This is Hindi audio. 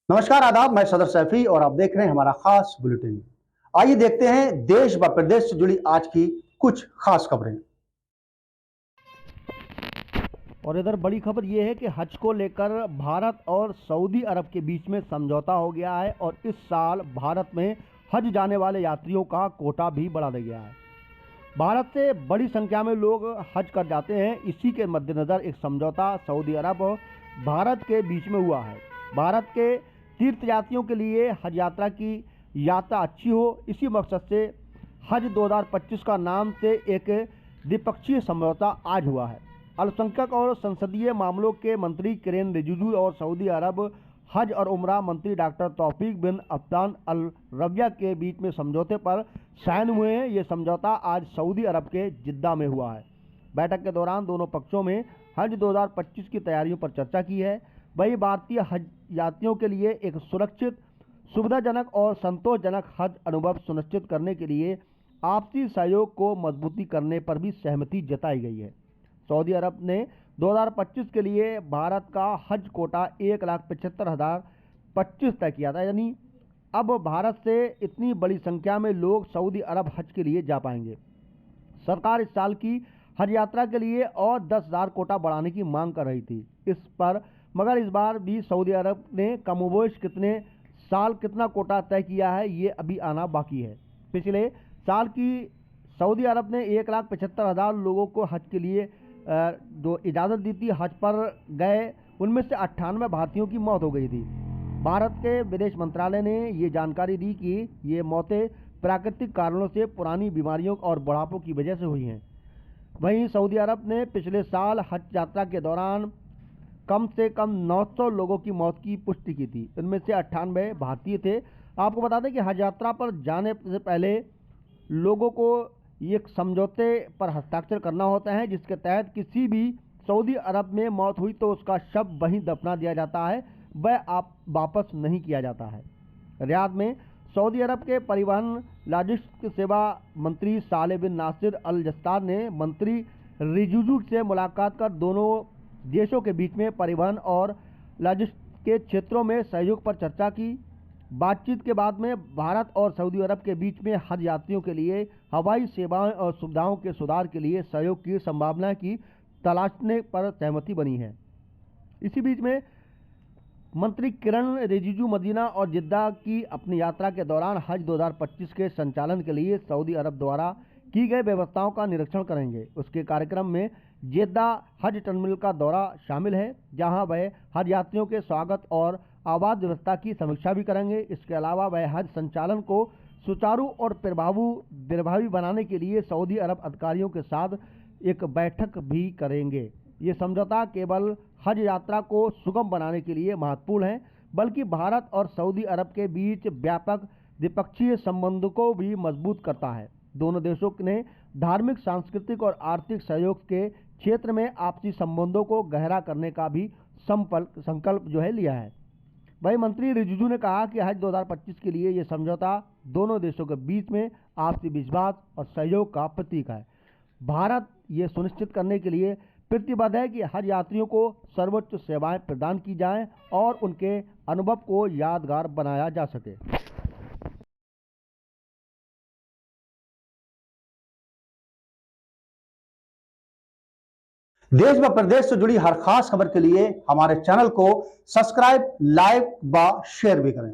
नमस्कार, आदाब। मैं सदर सैफी और आप देख रहे हैं हमारा खास बुलेटिन। आइए देखते हैं देश व प्रदेश से जुड़ी आज की कुछ खास खबरें। और इधर बड़ी खबर यह है कि हज को लेकर भारत और सऊदी अरब के बीच में समझौता हो गया है और इस साल भारत में हज जाने वाले यात्रियों का कोटा भी बढ़ा दिया गया है। भारत से बड़ी संख्या में लोग हज कर जाते हैं। इसी के मद्देनज़र एक समझौता सऊदी अरब और भारत के बीच में हुआ है। भारत के तीर्थयात्रियों के लिए हज यात्रा की यात्रा अच्छी हो, इसी मकसद से हज 2025 का नाम से एक द्विपक्षीय समझौता आज हुआ है। अल्पसंख्यक और संसदीय मामलों के मंत्री किरेन रिजिजू और सऊदी अरब हज और उमरा मंत्री डॉक्टर तौफीक बिन अब्बान अल रबिया के बीच में समझौते पर साइन हुए हैं। ये समझौता आज सऊदी अरब के जिद्दा में हुआ है। बैठक के दौरान दोनों पक्षों में हज 2025 की तैयारियों पर चर्चा की है। वही भारतीय हज यात्रियों के लिए एक सुरक्षित, सुविधाजनक और संतोषजनक हज अनुभव सुनिश्चित करने के लिए आपसी सहयोग को मजबूती करने पर भी सहमति जताई गई है। सऊदी अरब ने 2025 के लिए भारत का हज कोटा 1,75,025 तय किया था। यानी अब भारत से इतनी बड़ी संख्या में लोग सऊदी अरब हज के लिए जा पाएंगे। सरकार इस साल की हज यात्रा के लिए और 10,000 कोटा बढ़ाने की मांग कर रही थी मगर इस बार भी सऊदी अरब ने कमोबेश कितना कोटा तय किया है, ये अभी आना बाकी है। पिछले साल की सऊदी अरब ने 1,75,000 लोगों को हज के लिए जो इजाज़त दी थी, हज पर गए, उनमें से 98 भारतीयों की मौत हो गई थी। भारत के विदेश मंत्रालय ने ये जानकारी दी कि ये मौतें प्राकृतिक कारणों से, पुरानी बीमारियों और बुढ़ापों की वजह से हुई हैं। वहीं सऊदी अरब ने पिछले साल हज यात्रा के दौरान कम से कम 900 लोगों की मौत की पुष्टि की थी। इनमें से 98 भारतीय थे। आपको बता दें कि हज यात्रा पर जाने से पहले लोगों को ये समझौते पर हस्ताक्षर करना होता है, जिसके तहत किसी भी सऊदी अरब में मौत हुई तो उसका शव वहीं दफना दिया जाता है, वह वापस नहीं किया जाता है। रियाद में सऊदी अरब के परिवहन लॉजिस्टिक सेवा मंत्री सालेह बिन नासिर अल जस्तार ने मंत्री रिजिजू से मुलाकात कर दोनों देशों के बीच में परिवहन और लॉजिस्टिक के क्षेत्रों में सहयोग पर चर्चा की। बातचीत के बाद में भारत और सऊदी अरब के बीच में हज यात्रियों के लिए हवाई सेवाएं और सुविधाओं के सुधार के लिए सहयोग की संभावना की तलाशने पर सहमति बनी है। इसी बीच में मंत्री किरण रिजिजू मदीना और जिद्दा की अपनी यात्रा के दौरान हज 2025 के संचालन के लिए सऊदी अरब द्वारा की गई व्यवस्थाओं का निरीक्षण करेंगे। उसके कार्यक्रम में जिद्दा हज टर्मिनल का दौरा शामिल है, जहां वह हज यात्रियों के स्वागत और आवास व्यवस्था की समीक्षा भी करेंगे। इसके अलावा वह हज संचालन को सुचारू और प्रभावी बनाने के लिए सऊदी अरब अधिकारियों के साथ एक बैठक भी करेंगे। ये समझौता केवल हज यात्रा को सुगम बनाने के लिए महत्वपूर्ण है, बल्कि भारत और सऊदी अरब के बीच व्यापक द्विपक्षीय संबंधों को भी मजबूत करता है। दोनों देशों ने धार्मिक, सांस्कृतिक और आर्थिक सहयोग के क्षेत्र में आपसी संबंधों को गहरा करने का भी संकल्प लिया है। वही मंत्री रिजिजू ने कहा कि हज 2025 के लिए ये समझौता दोनों देशों के बीच में आपसी विश्वास और सहयोग का प्रतीक है। भारत ये सुनिश्चित करने के लिए प्रतिबद्ध है कि हज यात्रियों को सर्वोच्च सेवाएं प्रदान की जाएं और उनके अनुभव को यादगार बनाया जा सके। देश व प्रदेश से जुड़ी हर खास खबर के लिए हमारे चैनल को सब्सक्राइब, लाइक व शेयर भी करें।